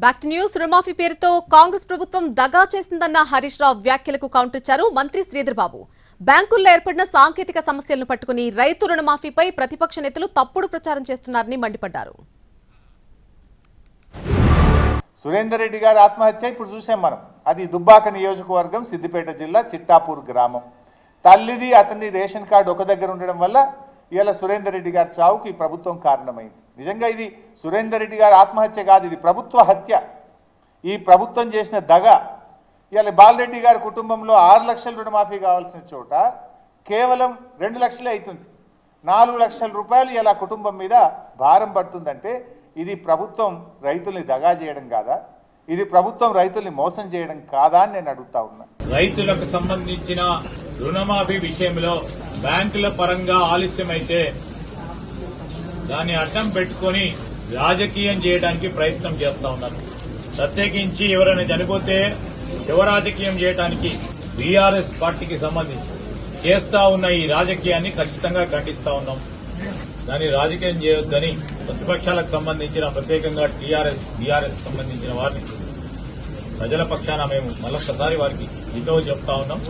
Back to news. రుణమాఫీ పేరుతో కాంగ్రెస్ ప్రభుత్వం దగా చేసిందన్న హరీష్ రావు వ్యాఖ్యలకు కౌంటర్ ఇచ్చారు మంత్రి శ్రీధర్ బాబు. బ్యాంకుల్లో ఏర్పడిన సాంకేతిక సమస్యలను పట్టుకుని రైతు రుణమాఫీపై ప్రతిపక్ష నేతలు తప్పుడు ప్రచారం చేస్తున్నారని మండిపడ్డారు. సురేందర్ రెడ్డి గారి ఆత్మహత్య ఇప్పుడు చూసాం మనం. అది దుబ్బాక నియోజకవర్గం సిద్దిపేట జిల్లా చిట్టాపూర్ గ్రామం. తల్లిది అతని రేషన్ కార్డు ఒక దగ్గర ఉండడం వల్ల ఇలా సురేందర్ రెడ్డి గారి చావుకు ఈ ప్రభుత్వం కారణమైంది. నిజంగా ఇది సురేందర్ రెడ్డి గారి ఆత్మహత్య కాదు, ఇది ప్రభుత్వ హత్య. ఈ ప్రభుత్వం చేసిన దగ. ఇలా బాలరెడ్డి గారి కుటుంబంలో 6 లక్షల రుణమాఫీ కావాల్సిన చోట కేవలం 2 లక్షలే అవుతుంది. 4 లక్షల రూపాయలు ఇలా కుటుంబం మీద భారం పడుతుందంటే ఇది ప్రభుత్వం రైతుల్ని దగా చేయడం కాదా? ఇది ప్రభుత్వం రైతుల్ని మోసం చేయడం కాదా అని నేను అడుగుతా ఉన్నా. రైతులకు సంబంధించిన రుణమాఫీ విషయంలో బ్యాంకుల పరంగా ఆలస్యమైతే దాన్ని అడ్డం పెట్టుకుని రాజకీయం చేయడానికి ప్రయత్నం చేస్తా ఉన్నారు. ప్రత్యేకించి ఎవరైనా చనిపోతే శివరాజకీయం చేయడానికి బీఆర్ఎస్ పార్టీకి సంబంధించి చేస్తా ఉన్న ఈ రాజకీయాన్ని ఖచ్చితంగా ఖండిస్తా ఉన్నాం. దాన్ని రాజకీయం చేయొద్దని ప్రతిపక్షాలకు సంబంధించిన ప్రత్యేకంగా టీఆర్ఎస్ బీఆర్ఎస్ సంబంధించిన వారిని ప్రజల పక్షాన మేము మరొకసారి వారికి హితవు చెప్తా ఉన్నాం.